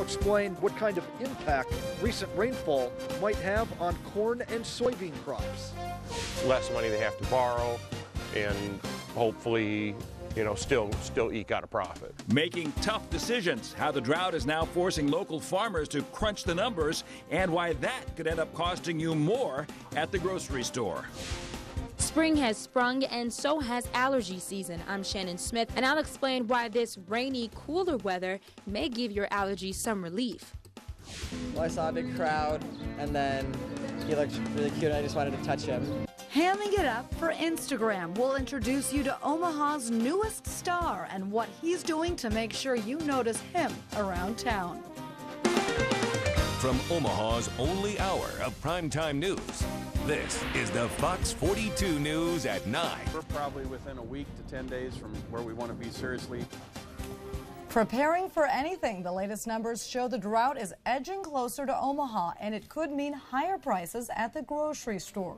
explain what kind of impact recent rainfall might have on corn and soybean crops. Less money they have to borrow, and hopefully, still eke out a profit. Making tough decisions, how the drought is now forcing local farmers to crunch the numbers, and why that could end up costing you more at the grocery store. Spring has sprung, and so has allergy season. I'm Shannon Smith, and I'll explain why this rainy, cooler weather may give your allergies some relief. Well, I saw a big crowd, and then he looked really cute, and I just wanted to touch him. Hamming it up for Instagram, we'll introduce you to Omaha's newest star and what he's doing to make sure you notice him around town. From Omaha's only hour of primetime news, this is the Fox 42 News at 9. We're probably within a week to 10 days from where we want to be seriously. Preparing for anything, the latest numbers show the drought is edging closer to Omaha, and it could mean higher prices at the grocery store.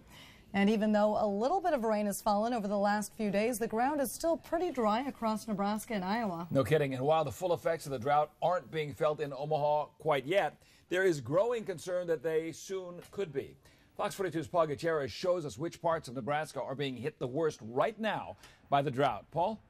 And even though a little bit of rain has fallen over the last few days, the ground is still pretty dry across Nebraska and Iowa. No kidding. And while the full effects of the drought aren't being felt in Omaha quite yet, there is growing concern that they soon could be. Fox 42's Paul Gutierrez shows us which parts of Nebraska are being hit the worst right now by the drought. Paul?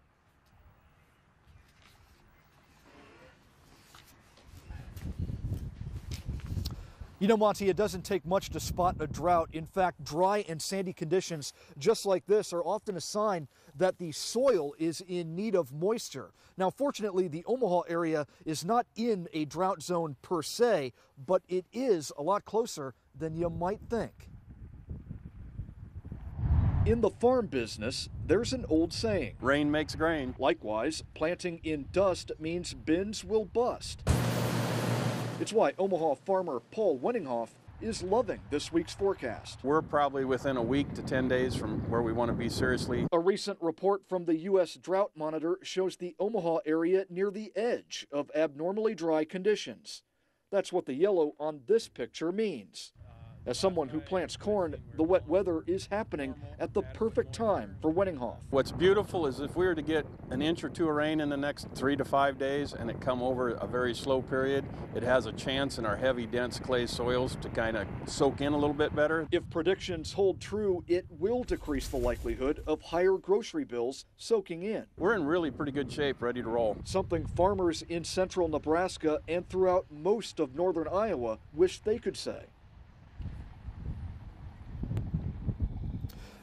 You know, Monty, it doesn't take much to spot a drought. In fact, dry and sandy conditions just like this are often a sign that the soil is in need of moisture. Now, fortunately, the Omaha area is not in a drought zone per se, but it is a lot closer than you might think. In the farm business, there's an old saying. Rain makes grain. Likewise, planting in dust means bins will bust. It's why Omaha farmer Paul Wenninghoff is loving this week's forecast. We're probably within a week to 10 days from where we want to be seriously. A recent report from the U.S. Drought Monitor shows the Omaha area near the edge of abnormally dry conditions. That's what the yellow on this picture means. As someone who plants corn, the wet weather is happening at the perfect time for Wenninghoff. What's beautiful is if we were to get an inch or two of rain in the next 3 to 5 days and it come over a very slow period, it has a chance in our heavy, dense clay soils to kind of soak in a little bit better. If predictions hold true, it will decrease the likelihood of higher grocery bills soaking in. We're in really pretty good shape, ready to roll. Something farmers in central Nebraska and throughout most of northern Iowa wish they could say.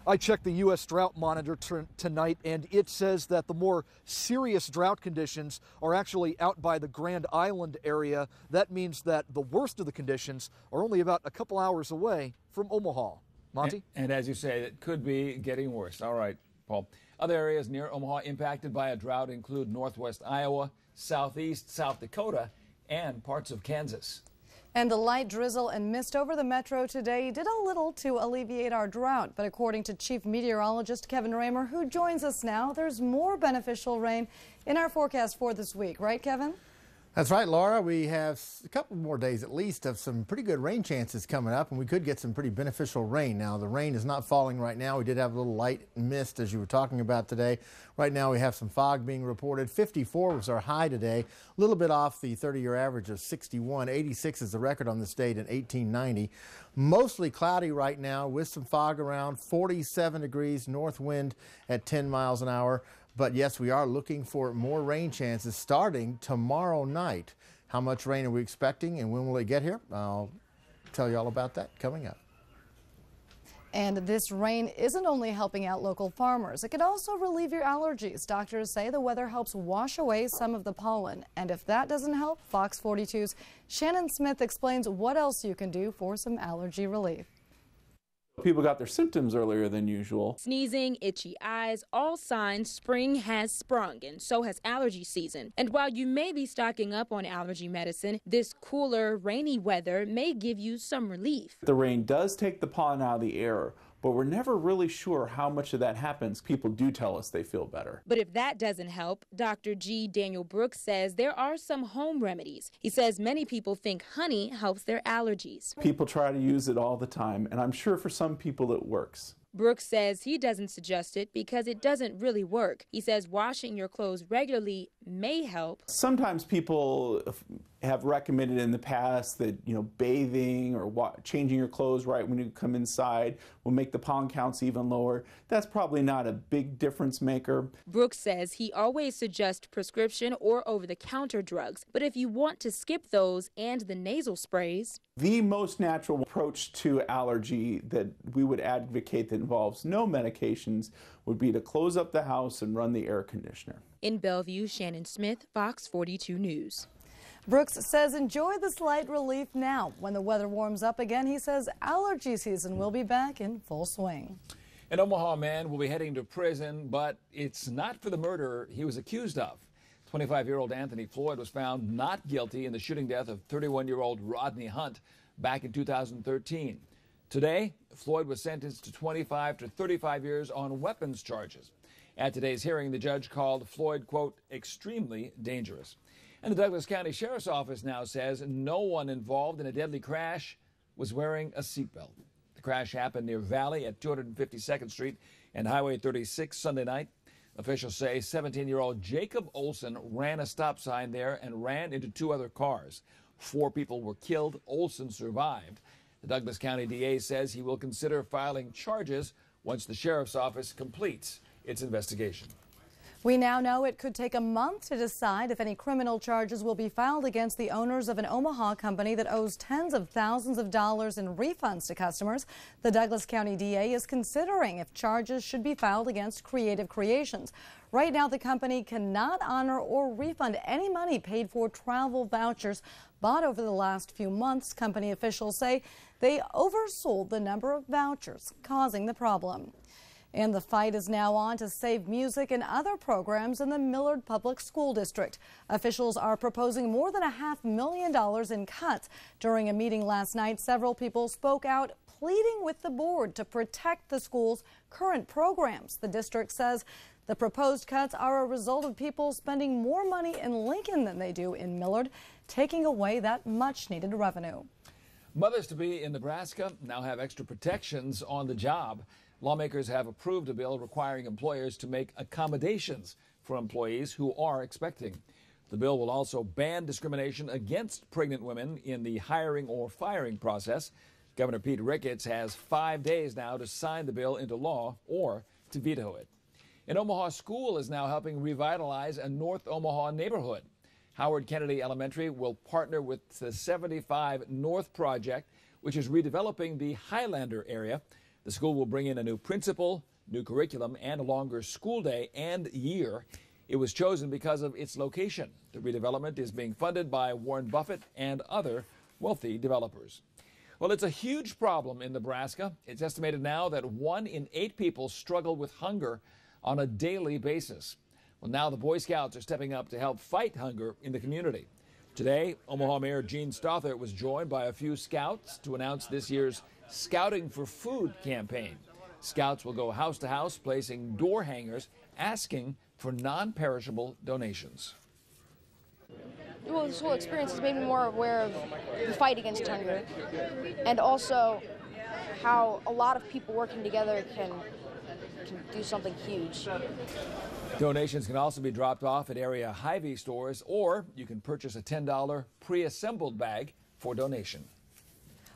I checked the U.S. Drought Monitor tonight, and it says that the more serious drought conditions are actually out by the Grand Island area. That means that the worst of the conditions are only about a couple hours away from Omaha. Monty? And as you say, it could be getting worse. All right, Paul. Other areas near Omaha impacted by a drought include northwest Iowa, southeast South Dakota, and parts of Kansas. And the light drizzle and mist over the metro today did a little to alleviate our drought. But according to Chief Meteorologist Kevin Raymer, who joins us now, there's more beneficial rain in our forecast for this week. Right, Kevin? That's right, Laura. We have a couple more days at least of some pretty good rain chances coming up, and we could get some pretty beneficial rain. Now, the rain is not falling right now. We did have a little light mist, as you were talking about today. Right now, we have some fog being reported. 54 was our high today, a little bit off the 30-year average of 61. 86 is the record on this date in 1890. Mostly cloudy right now with some fog around. 47 degrees, north wind at 10 miles an hour. But yes, we are looking for more rain chances starting tomorrow night. How much rain are we expecting and when will it get here? I'll tell you all about that coming up. And this rain isn't only helping out local farmers. It could also relieve your allergies. Doctors say the weather helps wash away some of the pollen. And if that doesn't help, Fox 42's Shannon Smith explains what else you can do for some allergy relief. People got their symptoms earlier than usual. Sneezing, itchy eyes, all signs spring has sprung, and so has allergy season. And while you may be stocking up on allergy medicine, this cooler, rainy weather may give you some relief. The rain does take the pollen out of the air, but we're never really sure how much of that happens. People do tell us they feel better. But if that doesn't help, Dr. G. Daniel Brooks says there are some home remedies. He says many people think honey helps their allergies. People try to use it all the time, and I'm sure for some people it works. Brooks says he doesn't suggest it because it doesn't really work. He says washing your clothes regularly may help. Sometimes people have recommended in the past that, bathing or changing your clothes right when you come inside will make the pollen counts even lower. That's probably not a big difference maker. Brooks says he always suggests prescription or over-the-counter drugs, but if you want to skip those and the nasal sprays. The most natural approach to allergy that we would advocate that involves no medications would be to close up the house and run the air conditioner. In Bellevue, Shannon Smith, Fox 42 News. Brooks says enjoy the slight relief now. When the weather warms up again, he says allergy season will be back in full swing. An Omaha man will be heading to prison, but it's not for the murder he was accused of. 25-year-old Anthony Floyd was found not guilty in the shooting death of 31-year-old Rodney Hunt back in 2013. Today, Floyd was sentenced to 25 to 35 years on weapons charges. At today's hearing, the judge called Floyd, quote, extremely dangerous. And the Douglas County Sheriff's Office now says no one involved in a deadly crash was wearing a seatbelt. The crash happened near Valley at 252nd Street and Highway 36 Sunday night. Officials say 17-year-old Jacob Olson ran a stop sign there and ran into two other cars. 4 people were killed. Olson survived. The Douglas County DA says he will consider filing charges once the Sheriff's Office completes its investigation. We now know it could take a month to decide if any criminal charges will be filed against the owners of an Omaha company that owes tens of thousands of dollars in refunds to customers. The Douglas County DA is considering if charges should be filed against Creative Creations. Right now, the company cannot honor or refund any money paid for travel vouchers bought over the last few months. Company officials say they oversold the number of vouchers, causing the problem. And the fight is now on to save music and other programs in the Millard Public School District. Officials are proposing more than $500,000 in cuts. During a meeting last night, several people spoke out, pleading with the board to protect the school's current programs. The district says the proposed cuts are a result of people spending more money in Lincoln than they do in Millard, taking away that much-needed revenue. Mothers-to-be in Nebraska now have extra protections on the job. Lawmakers have approved a bill requiring employers to make accommodations for employees who are expecting. The bill will also ban discrimination against pregnant women in the hiring or firing process. Governor Pete Ricketts has 5 days now to sign the bill into law or to veto it. An Omaha school is now helping revitalize a North Omaha neighborhood. Howard Kennedy Elementary will partner with the 75 North Project, which is redeveloping the Highlander area. The school will bring in a new principal, new curriculum, and a longer school day and year. It was chosen because of its location. The redevelopment is being funded by Warren Buffett and other wealthy developers. Well, it's a huge problem in Nebraska. It's estimated now that 1 in 8 people struggle with hunger on a daily basis. Well, now the Boy Scouts are stepping up to help fight hunger in the community. Today, Omaha Mayor Gene Stothert was joined by a few scouts to announce this year's Scouting for Food campaign. Scouts will go house to house, placing door hangers, asking for non-perishable donations. Well, this whole experience has made me more aware of the fight against hunger, and also how a lot of people working together can do something huge. Donations can also be dropped off at area Hy-Vee stores, or you can purchase a $10 pre-assembled bag for donation.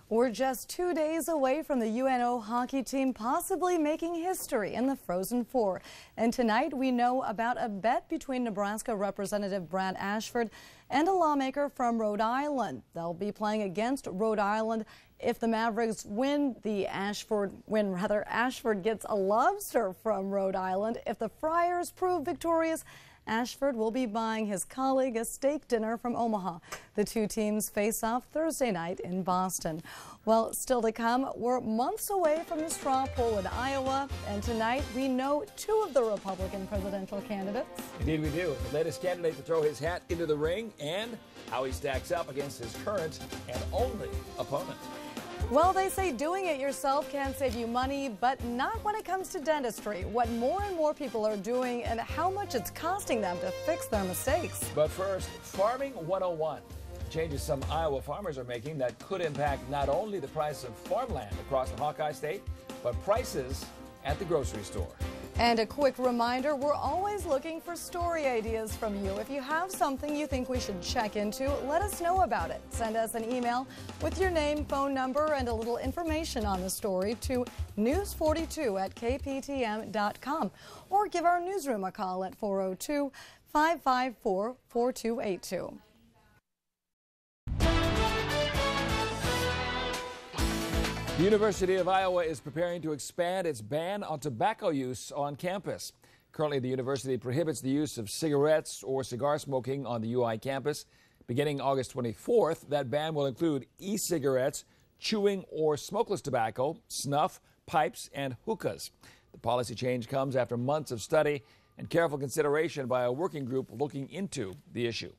We're just 2 days away from the UNO hockey team possibly making history in the Frozen Four. And tonight we know about a bet between Nebraska Representative Brad Ashford and a lawmaker from Rhode Island. They'll be playing against Rhode Island. If the Mavericks win, Ashford gets a lobster from Rhode Island. If the Friars prove victorious, Ashford will be buying his colleague a steak dinner from Omaha. The two teams face off Thursday night in Boston. Well, still to come, we're months away from the straw poll in Iowa, and tonight we know 2 of the Republican presidential candidates. Indeed we do. The latest candidate to throw his hat into the ring and how he stacks up against his current and only opponent. Well, they say doing it yourself can save you money, but not when it comes to dentistry. What more and more people are doing and how much it's costing them to fix their mistakes. But first, Farming 101. Changes some Iowa farmers are making that could impact not only the price of farmland across the Hawkeye State, but prices at the grocery store. And a quick reminder, we're always looking for story ideas from you. If you have something you think we should check into, let us know about it. Send us an email with your name, phone number, and a little information on the story to news42@kptm.com, or give our newsroom a call at 402-554-4282. The University of Iowa is preparing to expand its ban on tobacco use on campus. Currently, the university prohibits the use of cigarettes or cigar smoking on the UI campus. Beginning August 24th, that ban will include e-cigarettes, chewing or smokeless tobacco, snuff, pipes, and hookahs. The policy change comes after months of study and careful consideration by a working group looking into the issue.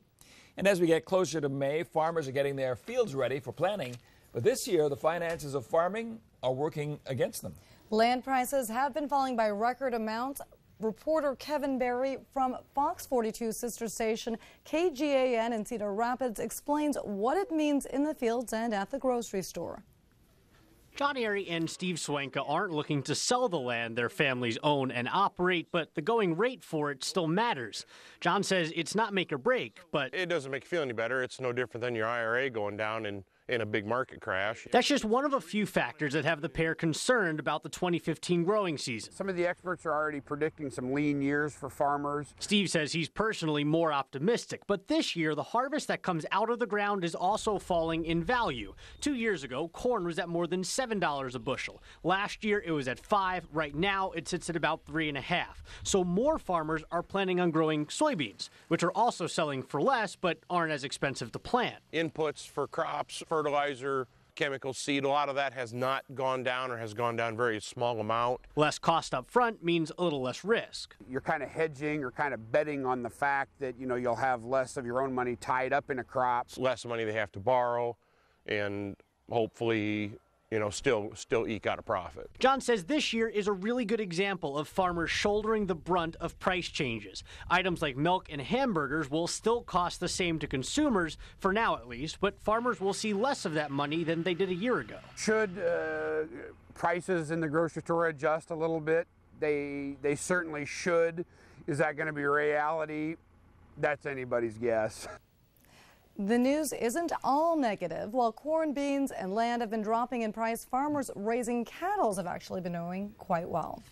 And as we get closer to May, farmers are getting their fields ready for planting. But this year, the finances of farming are working against them. Land prices have been falling by record amounts. Reporter Kevin Berry from Fox 42 sister station KGAN in Cedar Rapids explains what it means in the fields and at the grocery store. John Airy and Steve Swanka aren't looking to sell the land their families own and operate, but the going rate for it still matters. John says it's not make or break, but it doesn't make you feel any better. It's no different than your IRA going down in a big market crash. That's just one of a few factors that have the pair concerned about the 2015 growing season. Some of the experts are already predicting some lean years for farmers. Steve says he's personally more optimistic, but this year the harvest that comes out of the ground is also falling in value. 2 years ago, corn was at more than $7 a bushel. Last year it was at $5. Right now it sits at about $3.50. So more farmers are planning on growing soybeans, which are also selling for less but aren't as expensive to plant. Inputs for crops, fertilizer, chemical seed, a lot of that has not gone down or has gone down very small amount. Less cost up front means a little less risk. You're kind of hedging or kind of betting on the fact that, you'll have less of your own money tied up in a crop. Less money they have to borrow and hopefully, still eke out a profit. John says this year is a really good example of farmers shouldering the brunt of price changes. Items like milk and hamburgers will still cost the same to consumers, for now at least, but farmers will see less of that money than they did a year ago. Should prices in the grocery store adjust a little bit? They certainly should. Is that going to be reality? That's anybody's guess. The news isn't all negative. While corn, beans, and land have been dropping in price, farmers raising cattle have actually been doing quite well.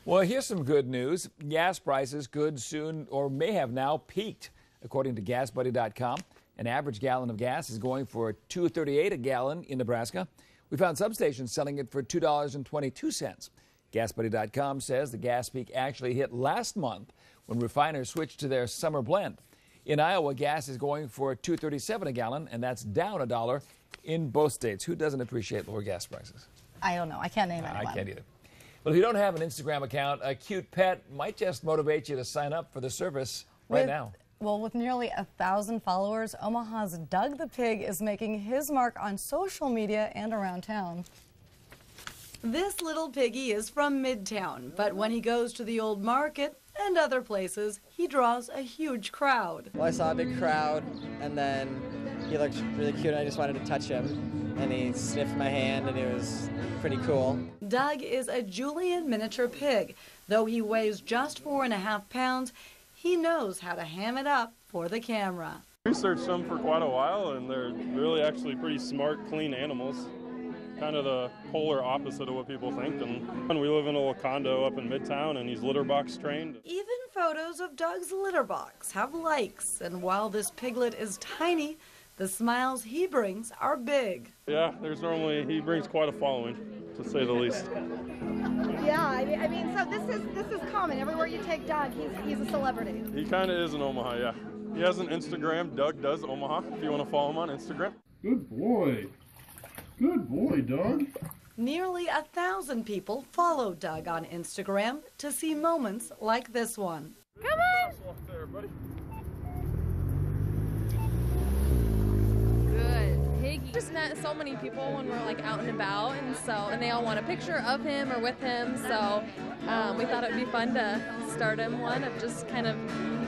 Well, here's some good news. Gas prices could soon or may have now peaked. According to GasBuddy.com, an average gallon of gas is going for $2.38 a gallon in Nebraska. We found some stations selling it for $2.22. GasBuddy.com says the gas peak actually hit last month when refiners switched to their summer blend. In Iowa, gas is going for $2.37 a gallon, and that's down $1 in both states. Who doesn't appreciate lower gas prices? I don't know. I can't name anyone. I can't either. Well, if you don't have an Instagram account, a cute pet might just motivate you to sign up for the service right now. Well, with nearly 1,000 followers, Omaha's Doug the Pig is making his mark on social media and around town. This little piggy is from Midtown, but when he goes to the old market and other places, he draws a huge crowd. Well, I saw a big crowd, and then he looked really cute, and I just wanted to touch him, and he sniffed my hand, and it was pretty cool. Doug is a Julian miniature pig. Though he weighs just 4.5 pounds, he knows how to ham it up for the camera. Researched them for quite a while, and they're really actually pretty smart, clean animals. Kind of the polar opposite of what people think. And we live in a little condo up in Midtown, and he's litter box trained. Even photos of Doug's litter box have likes, and while this piglet is tiny, the smiles he brings are big. Yeah, he brings quite a following, to say the least. Yeah, I mean, so this is common. Everywhere you take Doug, he's a celebrity. He kind of is in Omaha, yeah. He has an Instagram, Doug Does Omaha, if you want to follow him on Instagram. Good boy. Good boy, Doug. Nearly 1,000 people follow Doug on Instagram to see moments like this one. Come on! Good piggy. Just met so many people when we're like out and about, and they all want a picture of him or with him. So we thought it would be fun to start him one of just kind of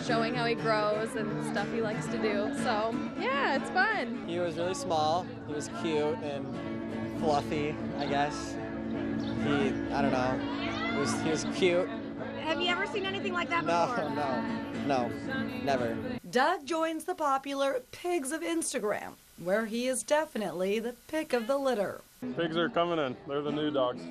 showing how he grows and stuff he likes to do. So yeah, it's fun. He was really small. He was cute and fluffy, I guess. I don't know. He was cute. Have you ever seen anything like that before? No, never. Doug joins the popular Pigs of Instagram, where he is definitely the pick of the litter. Pigs are coming in. They're the new dogs.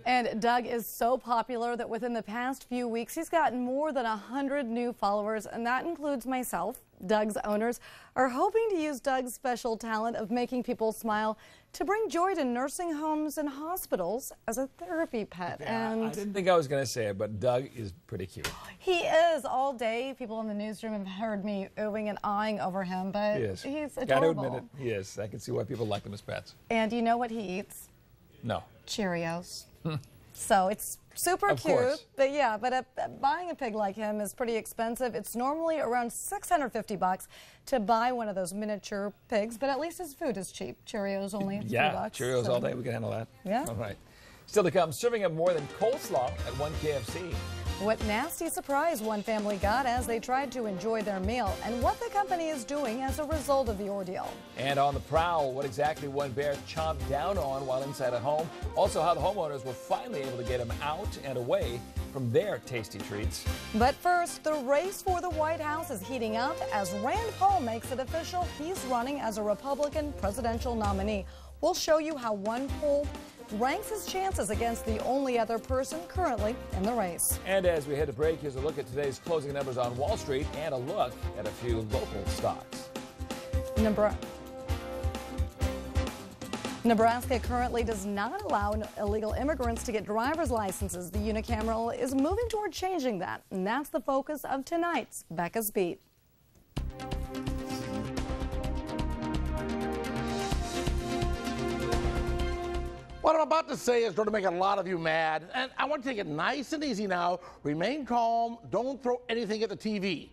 And Doug is so popular that within the past few weeks, he's gotten more than 100 new followers, and that includes myself. Doug's owners are hoping to use Doug's special talent of making people smile to bring joy to nursing homes and hospitals as a therapy pet. And I didn't think I was going to say it, but Doug is pretty cute. he is all day. People in the newsroom have heard me oohing and eyeing over him, but He is. he's Got to adorable. admit it. He is. I can see why people like him as pets. And you know what he eats? No. Cheerios. So it's super Of cute, course. but yeah, buying a pig like him is pretty expensive. It's normally around $650 to buy one of those miniature pigs, but at least his food is cheap. Cheerios only Yeah, $3. Cheerios so- all day. We can handle that. Yeah. All right. Still to come, serving up more than coleslaw at one KFC. What nasty surprise one family got as they tried to enjoy their meal, and what the company is doing as a result of the ordeal. And on the prowl, what exactly one bear chomped down on while inside a home. Also, how the homeowners were finally able to get him out and away from their tasty treats. But first, the race for the White House is heating up as Rand Paul makes it official he's running as a Republican presidential nominee. We'll show you how one poll ranks his chances against the only other person currently in the race. And as we head to break, here's a look at today's closing numbers on Wall Street and a look at a few local stocks. Nebraska currently does not allow illegal immigrants to get driver's licenses. The unicameral is moving toward changing that, and that's the focus of tonight's Becca's Beat. What I'm about to say is going to make a lot of you mad, and I want to take it nice and easy now. Remain calm. Don't throw anything at the TV.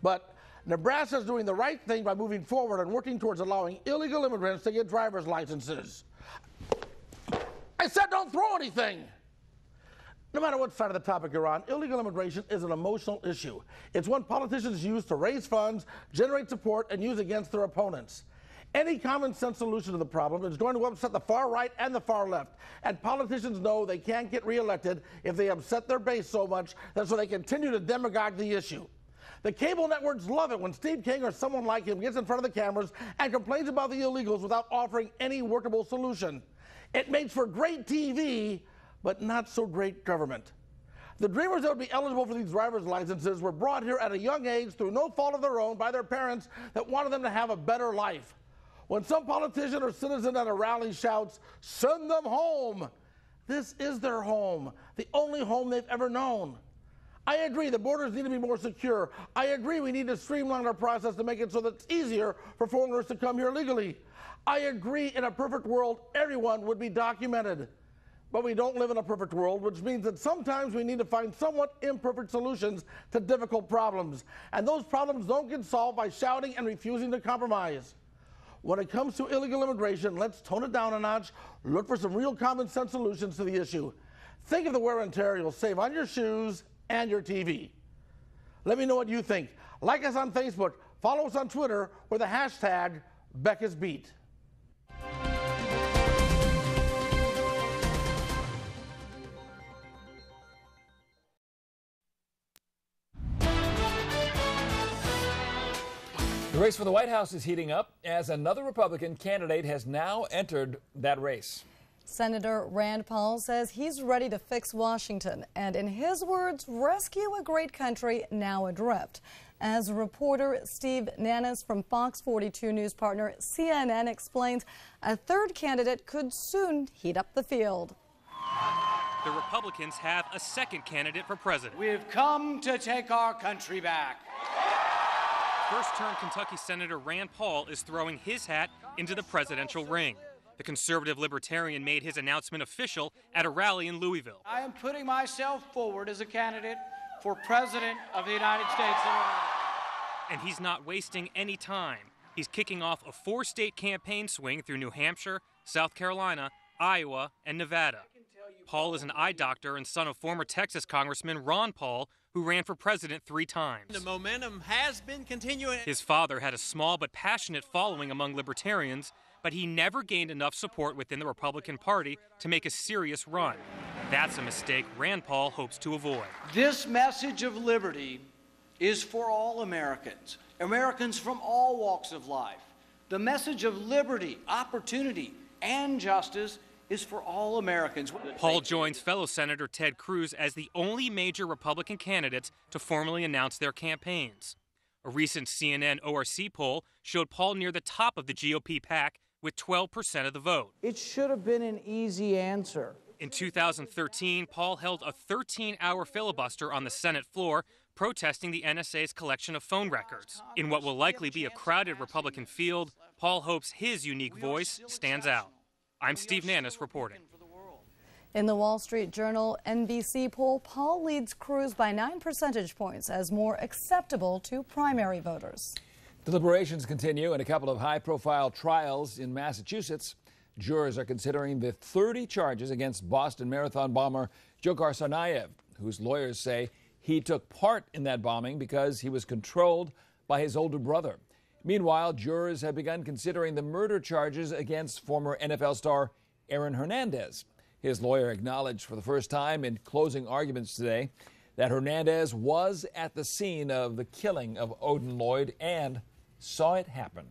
But Nebraska is doing the right thing by moving forward and working towards allowing illegal immigrants to get driver's licenses. I said don't throw anything. No matter what side of the topic you're on, illegal immigration is an emotional issue. It's one politicians use to raise funds, generate support, and use against their opponents. Any common sense solution to the problem is going to upset the far right and the far left. And politicians know they can't get reelected if they upset their base so much that so they continue to demagogue the issue. The cable networks love it when Steve King or someone like him gets in front of the cameras and complains about the illegals without offering any workable solution. It makes for great TV, but not so great government. The dreamers that would be eligible for these driver's licenses were brought here at a young age through no fault of their own by their parents that wanted them to have a better life. When some politician or citizen at a rally shouts, "Send them home," this is their home, the only home they've ever known. I agree the borders need to be more secure. I agree we need to streamline our process to make it so that it's easier for foreigners to come here legally. I agree in a perfect world, everyone would be documented. But we don't live in a perfect world, which means that sometimes we need to find somewhat imperfect solutions to difficult problems. And those problems don't get solved by shouting and refusing to compromise. When it comes to illegal immigration, let's tone it down a notch, look for some real common sense solutions to the issue. Think of the wear and tear you'll save on your shoes and your TV. Let me know what you think. Like us on Facebook, follow us on Twitter with the hashtag Becca's Beat. The race for the White House is heating up as another Republican candidate has now entered that race. Senator Rand Paul says he's ready to fix Washington and, in his words, rescue a great country now adrift. As reporter Steve Nannis from Fox 42 News partner CNN explains, a third candidate could soon heat up the field. The Republicans have a second candidate for president. We've come to take our country back. First-term Kentucky Senator Rand Paul is throwing his hat into the presidential ring. The conservative libertarian made his announcement official at a rally in Louisville. I am putting myself forward as a candidate for President of the United States of America. And he's not wasting any time. He's kicking off a 4-state campaign swing through New Hampshire, South Carolina, Iowa, and Nevada. Paul is an eye doctor and son of former Texas Congressman Ron Paul, who ran for president 3 times. The momentum has been continuing. His father had a small but passionate following among libertarians, but he never gained enough support within the Republican Party to make a serious run. That's a mistake Rand Paul hopes to avoid. This message of liberty is for all Americans, Americans from all walks of life. The message of liberty, opportunity, and justice is for all Americans. Paul joins fellow Senator Ted Cruz as the only major Republican candidates to formally announce their campaigns. A recent CNN ORC poll showed Paul near the top of the GOP pack with 12% of the vote. It should have been an easy answer. In 2013, Paul held a 13-hour filibuster on the Senate floor, protesting the NSA's collection of phone records. In what will likely be a crowded Republican field, Paul hopes his unique voice stands out. I'm Steve Nannis reporting. In the Wall Street Journal NBC poll, Paul leads Cruz by 9 percentage points as more acceptable to primary voters. Deliberations continue in a couple of high-profile trials in Massachusetts. Jurors are considering the 30 charges against Boston Marathon bomber Dzhokhar Tsarnaev, whose lawyers say he took part in that bombing because he was controlled by his older brother. Meanwhile, jurors have begun considering the murder charges against former NFL star Aaron Hernandez. His lawyer acknowledged for the first time in closing arguments today that Hernandez was at the scene of the killing of Odin Lloyd and saw it happen.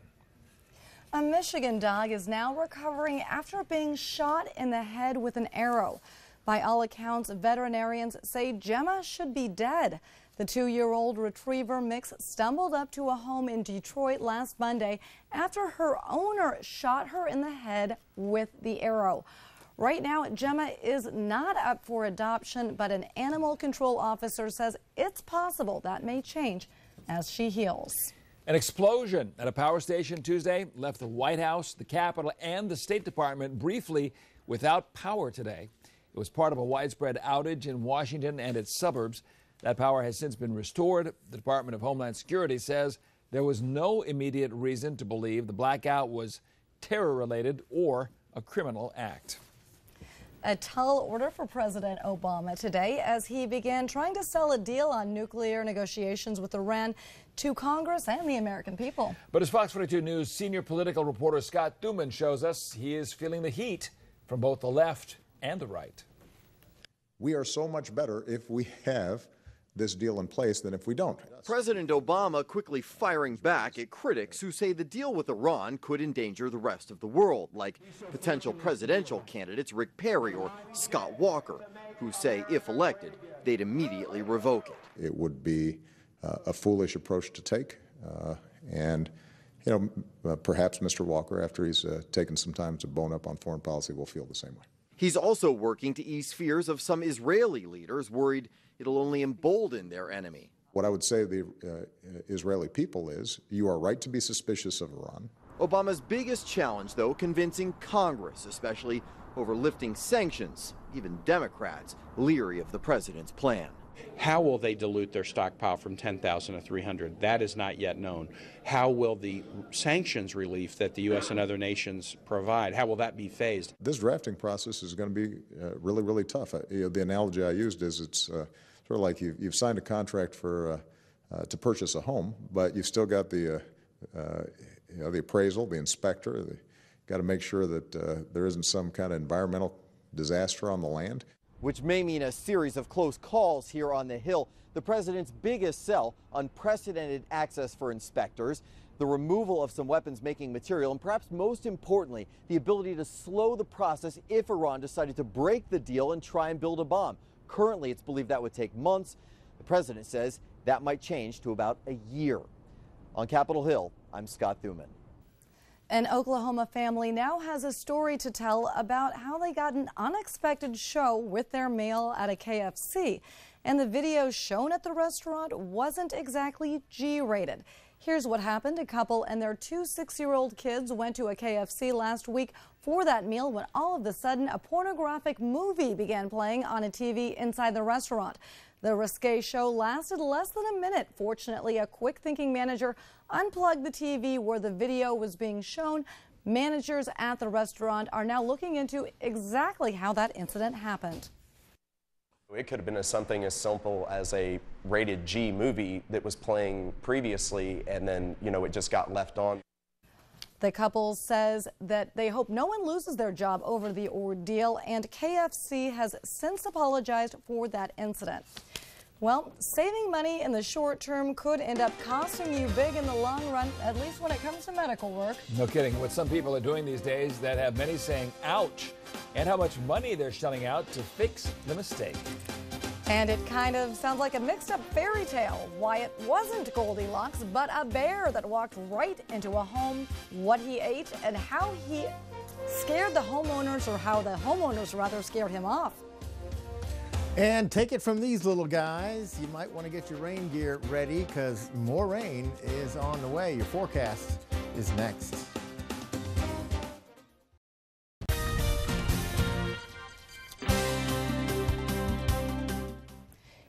A Michigan dog is now recovering after being shot in the head with an arrow. By all accounts, veterinarians say Gemma should be dead. The 2-year-old retriever mix stumbled up to a home in Detroit last Monday after her owner shot her in the head with the arrow. Right now, Gemma is not up for adoption, but an animal control officer says it's possible that may change as she heals. An explosion at a power station Tuesday left the White House, the Capitol, and the State Department briefly without power today. It was part of a widespread outage in Washington and its suburbs. That power has since been restored. The Department of Homeland Security says there was no immediate reason to believe the blackout was terror-related or a criminal act. A tall order for President Obama today as he began trying to sell a deal on nuclear negotiations with Iran to Congress and the American people. But as Fox 42 News senior political reporter Scott Thuman shows us, he is feeling the heat from both the left and the right. We are so much better if we have this deal in place than if we don't. President Obama quickly firing back at critics who say the deal with Iran could endanger the rest of the world, like potential presidential candidates Rick Perry or Scott Walker, who say if elected, they'd immediately revoke it. It would be a foolish approach to take, and perhaps Mr. Walker, after he's taken some time to bone up on foreign policy, will feel the same way. He's also working to ease fears of some Israeli leaders worried it'll only embolden their enemy. What I would say to the Israeli people is, you are right to be suspicious of Iran. Obama's biggest challenge, though, convincing Congress, especially over lifting sanctions, even Democrats leery of the president's plan. How will they dilute their stockpile from 10,000 to 300? That is not yet known. How will the sanctions relief that the U.S. and other nations provide, how will that be phased? This drafting process is going to be really, really tough. The analogy I used is it's sort of like you've signed a contract for to purchase a home, but you've still got the appraisal, the inspector. Got to make sure that there isn't some kind of environmental disaster on the land. Which may mean a series of close calls here on the Hill. The president's biggest sell, unprecedented access for inspectors, the removal of some weapons-making material, and perhaps most importantly, the ability to slow the process if Iran decided to break the deal and try and build a bomb. Currently, it's believed that would take months. The president says that might change to about a year. On Capitol Hill, I'm Scott Thuman. An Oklahoma family now has a story to tell about how they got an unexpected show with their meal at a KFC. And the video shown at the restaurant wasn't exactly G-rated. Here's what happened. A couple and their 2 6-year-old kids went to a KFC last week for that meal when all of a sudden a pornographic movie began playing on a TV inside the restaurant. The risque show lasted less than a minute. Fortunately, a quick-thinking manager unplugged the TV where the video was being shown. Managers at the restaurant are now looking into exactly how that incident happened. It could have been something as simple as a rated G movie that was playing previously, and then, it just got left on. The couple says that they hope no one loses their job over the ordeal, and KFC has since apologized for that incident. Well, saving money in the short term could end up costing you big in the long run, at least when it comes to medical work. No kidding. What some people are doing these days that have many saying, ouch, and how much money they're shelling out to fix the mistake. And it kind of sounds like a mixed up fairy tale. Why it wasn't Goldilocks, but a bear that walked right into a home, what he ate, and how he scared the homeowners, or how the homeowners rather scared him off. And take it from these little guys. You might want to get your rain gear ready because more rain is on the way. Your forecast is next.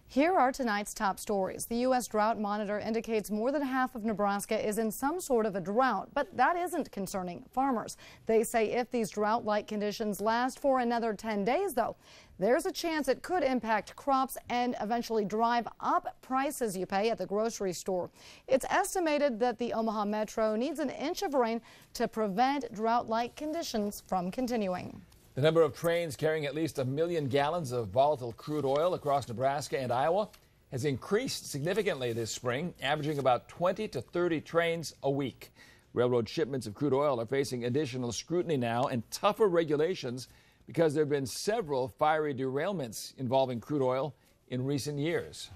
Here are tonight's top stories. The U.S. Drought Monitor indicates more than half of Nebraska is in some sort of a drought, but that isn't concerning farmers. They say if these drought-like conditions last for another 10 days, though, there's a chance it could impact crops and eventually drive up prices you pay at the grocery store. It's estimated that the Omaha Metro needs an inch of rain to prevent drought-like conditions from continuing. The number of trains carrying at least 1 million gallons of volatile crude oil across Nebraska and Iowa has increased significantly this spring, averaging about 20 to 30 trains a week. Railroad shipments of crude oil are facing additional scrutiny now and tougher regulations because there have been several fiery derailments involving crude oil in recent years.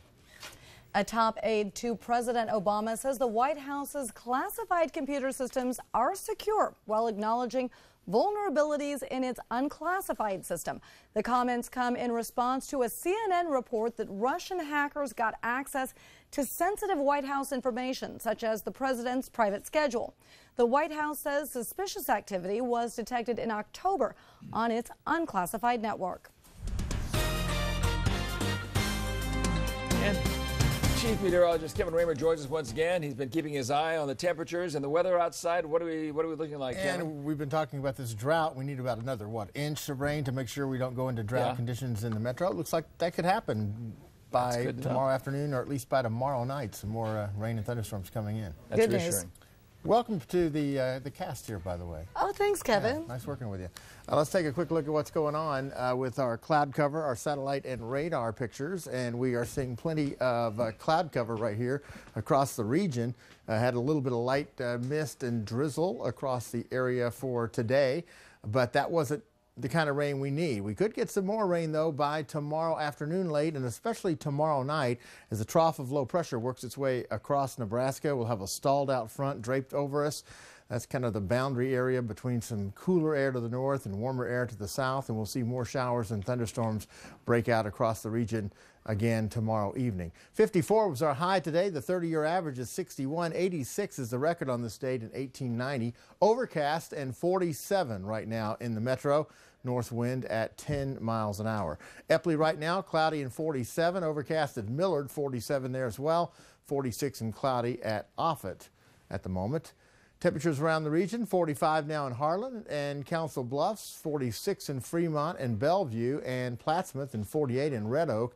A top aide to President Obama says the White House's classified computer systems are secure while acknowledging vulnerabilities in its unclassified system. The comments come in response to a CNN report that Russian hackers got access to sensitive White House information, such as the president's private schedule. The White House says suspicious activity was detected in October on its unclassified network. And Chief Meteorologist Kevin Raymer joins us once again. He's been keeping his eye on the temperatures and the weather outside. What are we looking like, Kevin? And we've been talking about this drought. We need about another, inch of rain to make sure we don't go into drought conditions in the metro. It looks like that could happen by tomorrow afternoon, or at least by tomorrow night. Some more rain and thunderstorms coming in. That's reassuring. Welcome to the cast here, by the way. Oh, thanks, Kevin. Yeah, nice working with you. Let's take a quick look at what's going on with our cloud cover, our satellite and radar pictures, and we are seeing plenty of cloud cover right here across the region. Had a little bit of light mist and drizzle across the area for today, but that wasn't the kind of rain we need. We could get some more rain, though, by tomorrow afternoon late, and especially tomorrow night as the trough of low pressure works its way across Nebraska. We'll have a stalled out front draped over us. That's kind of the boundary area between some cooler air to the north and warmer air to the south, and we'll see more showers and thunderstorms break out across the region again tomorrow evening. 54 was our high today. The 30-year average is 61. 86 is the record on the state in 1890. Overcast and 47 right now in the metro. North wind at 10 miles an hour. Epley right now, cloudy and 47. Overcast at Millard, 47 there as well. 46 and cloudy at Offutt at the moment. Temperatures around the region, 45 now in Harlan and Council Bluffs, 46 in Fremont and Bellevue, and Plattsmouth, and 48 in Red Oak.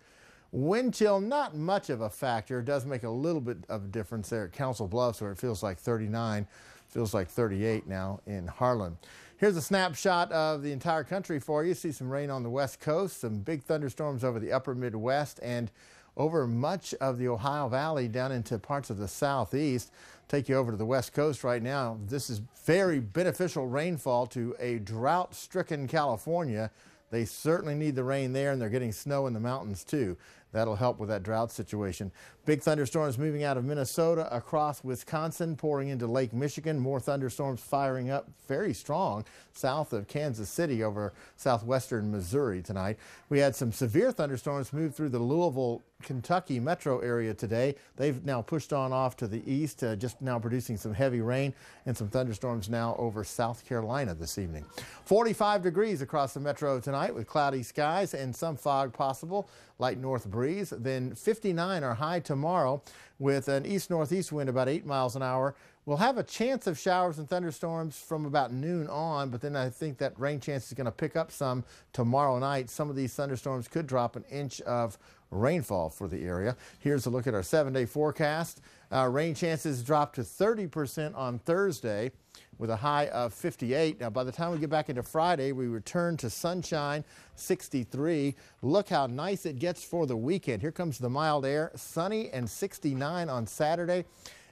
Wind chill, not much of a factor. It does make a little bit of a difference there at Council Bluffs, where it feels like 39, feels like 38 now in Harlan. Here's a snapshot of the entire country for you. See some rain on the west coast, some big thunderstorms over the upper Midwest, and over much of the Ohio Valley down into parts of the southeast. Take you over to the west coast right now. This is very beneficial rainfall to a drought-stricken California. They certainly need the rain there, and they're getting snow in the mountains too. That'll help with that drought situation. Big thunderstorms moving out of Minnesota across Wisconsin, pouring into Lake Michigan. More thunderstorms firing up very strong south of Kansas City over southwestern Missouri tonight. We had some severe thunderstorms move through the Louisville, Kentucky metro area today. They've now pushed on off to the east, just now producing some heavy rain, and some thunderstorms now over South Carolina this evening. 45 degrees across the metro tonight with cloudy skies and some fog possible. Light north breeze. Then 59 are high tomorrow with an east-northeast wind about 8 miles an hour. We'll have a chance of showers and thunderstorms from about noon on, but then I think that rain chance is going to pick up some tomorrow night. Some of these thunderstorms could drop an inch of rainfall for the area. Here's a look at our 7-day forecast. Rain chances drop to 30% on Thursday with a high of 58. Now, by the time we get back into Friday, we return to sunshine, 63. Look how nice it gets for the weekend. Here comes the mild air, sunny and 69 on Saturday.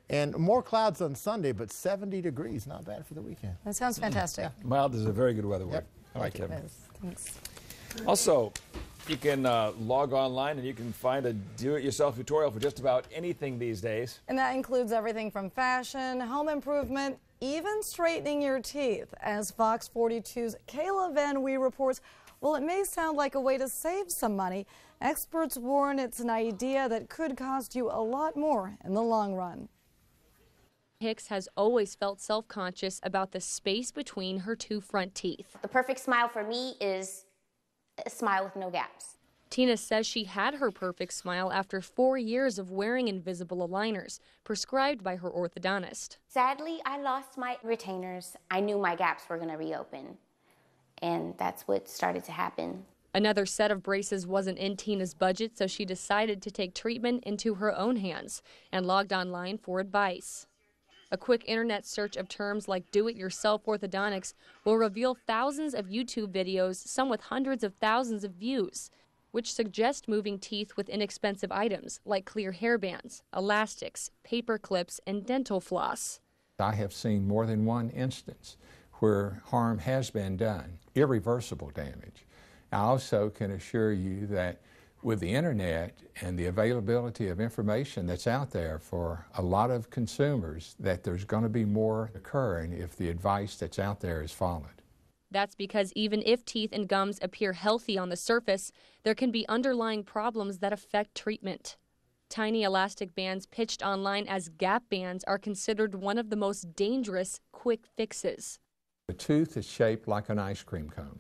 And more clouds on Sunday, but 70 degrees. Not bad for the weekend. That sounds fantastic. Yeah. Mild is a very good weather word. Yep. All right, Kevin. Thanks. Also, you can log online and you can find a do-it-yourself tutorial for just about anything these days. And that includes everything from fashion, home improvement, even straightening your teeth. As Fox 42's Kayla Van Wee reports, while it may sound like a way to save some money, experts warn it's an idea that could cost you a lot more in the long run. Hicks has always felt self-conscious about the space between her two front teeth. The perfect smile for me is a smile with no gaps. Tina says she had her perfect smile after 4 years of wearing invisible aligners, prescribed by her orthodontist. Sadly, I lost my retainers. I knew my gaps were going to reopen, and that's what started to happen. Another set of braces wasn't in Tina's budget, so she decided to take treatment into her own hands and logged online for advice. A quick internet search of terms like do-it-yourself orthodontics will reveal thousands of YouTube videos, some with hundreds of thousands of views, which suggest moving teeth with inexpensive items like clear hairbands, elastics, paper clips, and dental floss. I have seen more than one instance where harm has been done, irreversible damage. I also can assure you that with the internet and the availability of information that's out there for a lot of consumers, that there's going to be more occurring if the advice that's out there is followed. That's because even if teeth and gums appear healthy on the surface, there can be underlying problems that affect treatment. Tiny elastic bands pitched online as gap bands are considered one of the most dangerous quick fixes. The tooth is shaped like an ice cream cone.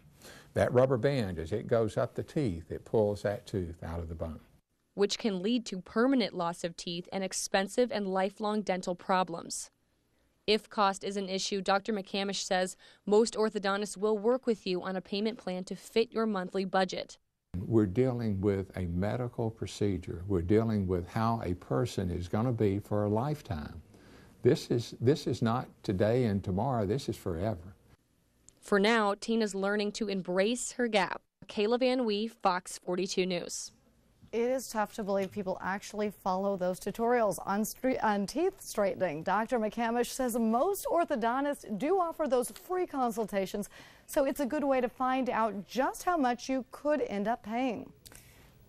That rubber band, as it goes up the teeth, it pulls that tooth out of the bone, which can lead to permanent loss of teeth and expensive and lifelong dental problems. If cost is an issue, Dr. McCamish says most orthodontists will work with you on a payment plan to fit your monthly budget. We're dealing with a medical procedure. We're dealing with how a person is going to be for a lifetime. This is not today and tomorrow. This is forever. For now, Tina's learning to embrace her gap. Kayla Van Wee, Fox 42 News. It is tough to believe people actually follow those tutorials on teeth straightening. Dr. McCamish says most orthodontists do offer those free consultations, so it's a good way to find out just how much you could end up paying.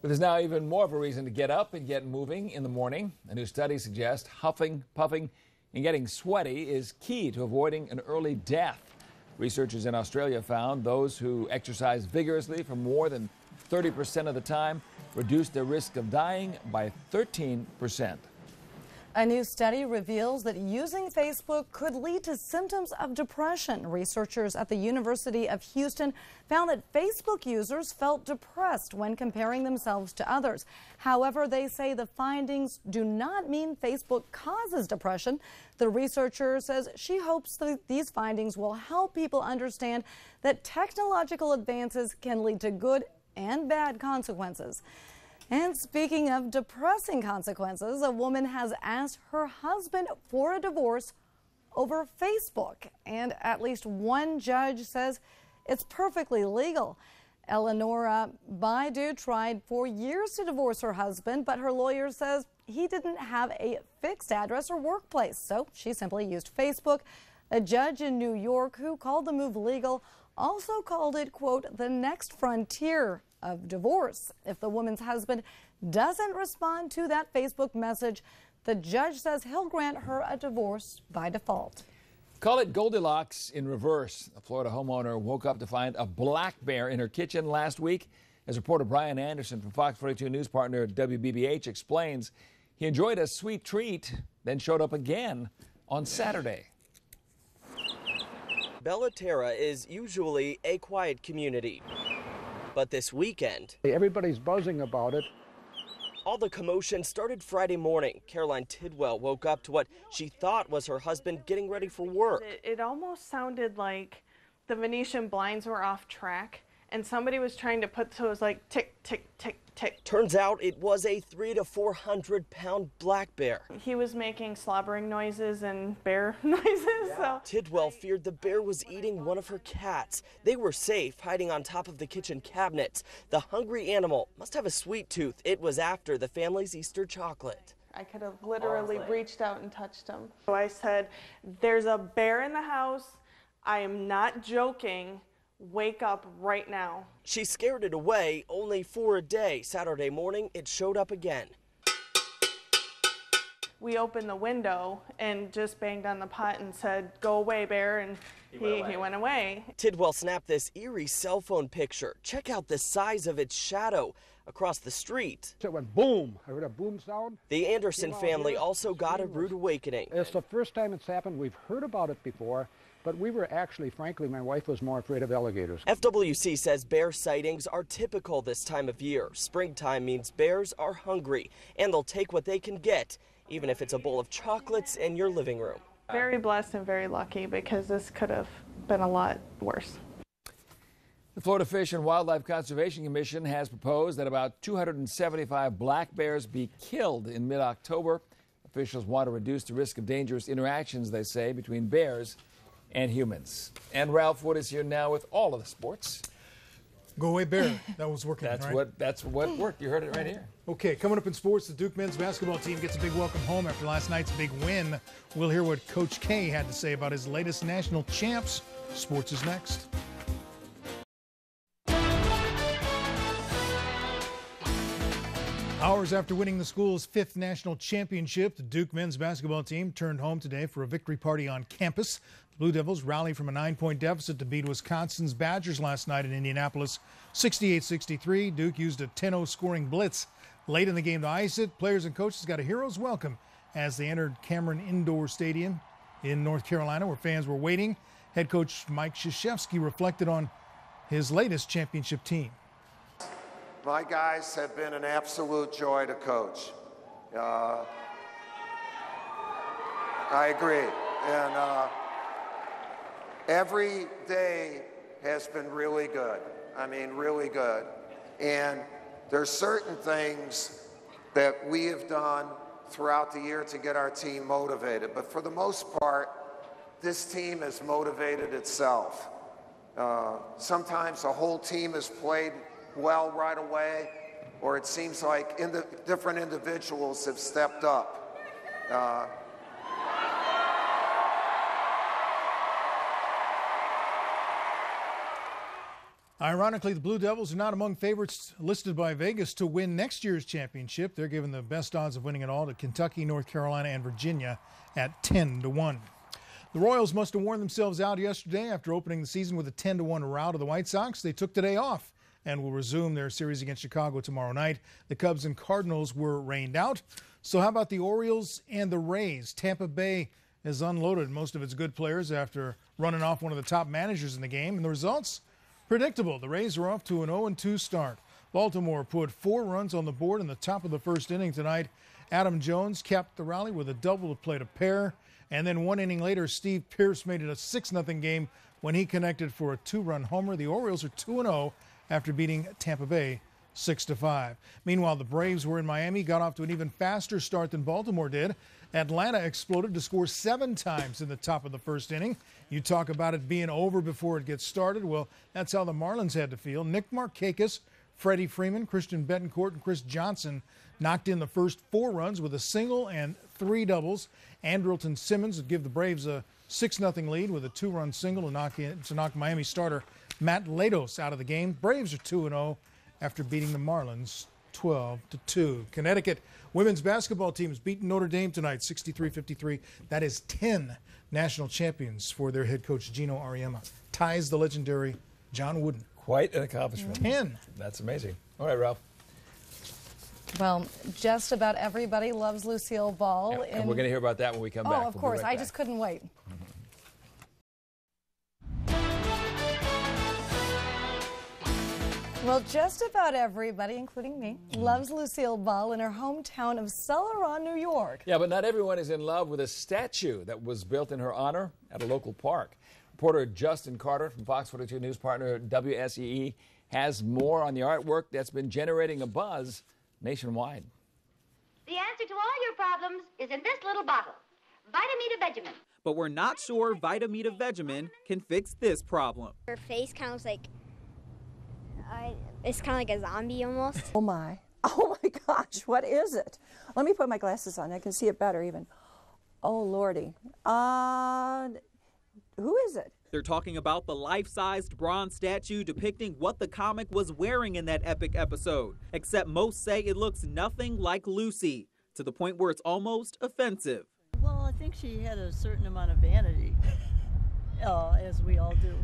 But there's now even more of a reason to get up and get moving in the morning. A new study suggests huffing, puffing, and getting sweaty is key to avoiding an early death. Researchers in Australia found those who exercise vigorously for more than 30% of the time reduced their risk of dying by 13%. A new study reveals that using Facebook could lead to symptoms of depression. Researchers at the University of Houston found that Facebook users felt depressed when comparing themselves to others. However, they say the findings do not mean Facebook causes depression. The researcher says she hopes that these findings will help people understand that technological advances can lead to good and bad consequences. And speaking of depressing consequences, a woman has asked her husband for a divorce over Facebook. And at least one judge says it's perfectly legal. Eleonora Baidu tried for years to divorce her husband, but her lawyer says he didn't have a fixed address or workplace, so she simply used Facebook. A judge in New York who called the move legal also called it, quote, the next frontier of divorce. If the woman's husband doesn't respond to that Facebook message, the judge says he'll grant her a divorce by default. Call it Goldilocks in reverse. A Florida homeowner woke up to find a black bear in her kitchen last week. As reporter Brian Anderson from Fox 42 News partner WBBH explains, he enjoyed a sweet treat, then showed up again on Saturday. Bella Terra is usually a quiet community. But this weekend, everybody's buzzing about it. All the commotion started Friday morning. Caroline Tidwell woke up to what she thought was her husband getting ready for work. It almost sounded like the Venetian blinds were off track and somebody was trying to put, so it was like tick, tick, tick, tick. Turns out it was a 300 to 400 pound black bear. He was making slobbering noises and bear noises. So Tidwell feared the bear was eating one of her cats. They were safe, hiding on top of the kitchen cabinets. The hungry animal must have a sweet tooth. It was after the family's Easter chocolate. I could have literally reached out and touched him. So I said, there's a bear in the house. I am not joking. Wake up right now. She scared it away, only for a day. Saturday morning, it showed up again. We opened the window and just banged on the pot and said, go away, bear, and he went away. Tidwell snapped this eerie cell phone picture. Check out the size of its shadow across the street. It went boom. I heard a boom sound. The Anderson family also got a rude awakening. It's the first time it's happened. We've heard about it before, but we were actually, frankly, my wife was more afraid of alligators. FWC says bear sightings are typical this time of year. Springtime means bears are hungry, and they'll take what they can get, even if it's a bowl of chocolates in your living room. Very blessed and very lucky, because this could have been a lot worse. The Florida Fish and Wildlife Conservation Commission has proposed that about 275 black bears be killed in mid-October. Officials want to reduce the risk of dangerous interactions, they say, between bears and humans. And Ralph Wood is here now with all of the sports. Go away, bear. That was working. That's what worked. You heard it right here. Okay, coming up in sports, the Duke men's basketball team gets a big welcome home after last night's big win. We'll hear what Coach K had to say about his latest national champs. Sports is next. Hours after winning the school's 5th national championship, the Duke men's basketball team turned home today for a victory party on campus. The Blue Devils rallied from a 9-point deficit to beat Wisconsin's Badgers last night in Indianapolis, 68-63. Duke used a 10-0 scoring blitz late in the game to ice it. Players and coaches got a hero's welcome as they entered Cameron Indoor Stadium in North Carolina, where fans were waiting. Head coach Mike Krzyzewski reflected on his latest championship team. My guys have been an absolute joy to coach. I agree. And every day has been really good. I mean, really good. And there's certain things that we have done throughout the year to get our team motivated. But for the most part, this team has motivated itself. Sometimes the whole team has played well right away, or it seems like different individuals have stepped up. Ironically, the Blue Devils are not among favorites listed by Vegas to win next year's championship. They're given the best odds of winning it all to Kentucky, North Carolina, and Virginia at 10-1. The Royals must have worn themselves out yesterday after opening the season with a 10-1 rout of the White Sox. They took today off and will resume their series against Chicago tomorrow night. The Cubs and Cardinals were rained out. So how about the Orioles and the Rays? Tampa Bay has unloaded most of its good players after running off one of the top managers in the game, and the results? Predictable. The Rays are off to an 0-2 start. Baltimore put 4 runs on the board in the top of the first inning tonight. Adam Jones capped the rally with a double to plate a pair. And then 1 inning later, Steve Pearce made it a 6-0 game when he connected for a 2-run homer. The Orioles are 2-0 after beating Tampa Bay 6-5. Meanwhile, the Braves were in Miami, got off to an even faster start than Baltimore did. Atlanta exploded to score 7 times in the top of the first inning. You talk about it being over before it gets started. Well, that's how the Marlins had to feel. Nick Markakis, Freddie Freeman, Christian Bettencourt, and Chris Johnson knocked in the first 4 runs with a single and 3 doubles. Andrelton Simmons would give the Braves a 6-0 lead with a 2-run single to knock Miami starter Matt Latos out of the game. Braves are 2-0 after beating the Marlins 12-2. Connecticut women's basketball teams beaten Notre Dame tonight 63-53. That is 10 national champions for their head coach Gino Auriemma. Ties the legendary John Wooden. Quite an accomplishment. 10. That's amazing. All right, Ralph. Well, just about everybody loves Lucille Ball. And we're going to hear about that when we come back. Oh, of course. I just couldn't wait. Well, just about everybody, including me, loves Lucille Ball in her hometown of Celeron, New York. Yeah, but not everyone is in love with a statue that was built in her honor at a local park. Reporter Justin Carter from Fox 42 News partner WSEE has more on the artwork that's been generating a buzz nationwide. The answer to all your problems is in this little bottle, Vitamita Vegemin. But we're not sure Vitamita Vegemin can fix this problem. Her face kind of like, it's kind of like a zombie almost. Oh my gosh, what is it? Let me put my glasses on, I can see it better even. Oh lordy, who is it? They're talking about the life-sized bronze statue depicting what the comic was wearing in that epic episode, except most say it looks nothing like Lucy, to the point where it's almost offensive. Well, I think she had a certain amount of vanity, as we all do,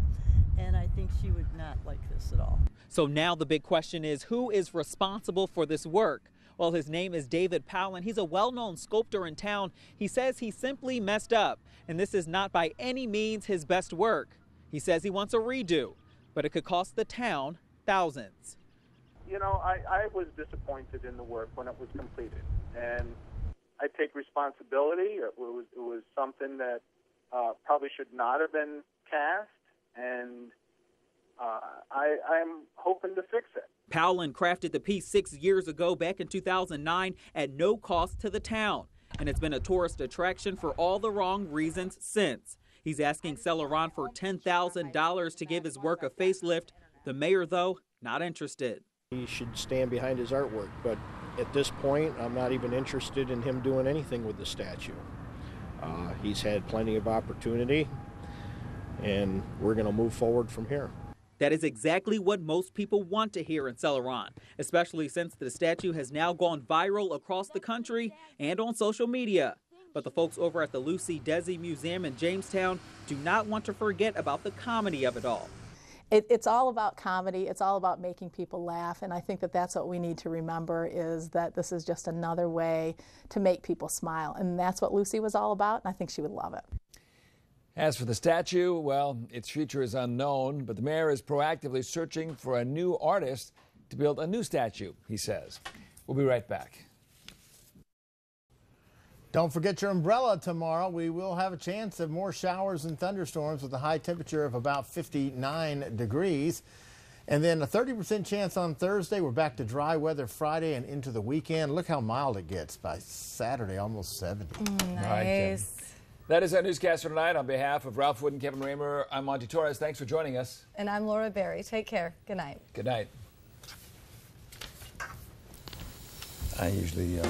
and I think she would not like this at all. So now the big question is, who is responsible for this work? Well, his name is David Powlin. He's a well-known sculptor in town. He says he simply messed up, and this is not by any means his best work. He says he wants a redo, but it could cost the town thousands. You know, I was disappointed in the work when it was completed, and I take responsibility. It was something that probably should not have been cast, and I'm hoping to fix it. Powlin crafted the piece 6 years ago, back in 2009, at no cost to the town. And it's been a tourist attraction for all the wrong reasons since. He's asking Celeron for $10,000 to give his work a facelift. The mayor, though, not interested. He should stand behind his artwork, but at this point, I'm not even interested in him doing anything with the statue. He's had plenty of opportunity, and we're going to move forward from here. That is exactly what most people want to hear in Celeron, especially since the statue has now gone viral across the country and on social media. But the folks over at the Lucy Desi Museum in Jamestown do not want to forget about the comedy of it all. It's all about comedy. It's all about making people laugh. And I think that that's what we need to remember, is that this is just another way to make people smile. And that's what Lucy was all about, and I think she would love it. As for the statue, well, its future is unknown, but the mayor is proactively searching for a new artist to build a new statue, he says. We'll be right back. Don't forget your umbrella tomorrow. We will have a chance of more showers and thunderstorms with a high temperature of about 59 degrees. And then a 30% chance on Thursday. We're back to dry weather Friday and into the weekend. Look how mild it gets by Saturday, almost 70. Nice. That is our newscaster tonight. On behalf of Ralph Wood and Kevin Raymer, I'm Monty Torres. Thanks for joining us. And I'm Laura Berry. Take care. Good night. Good night. I usually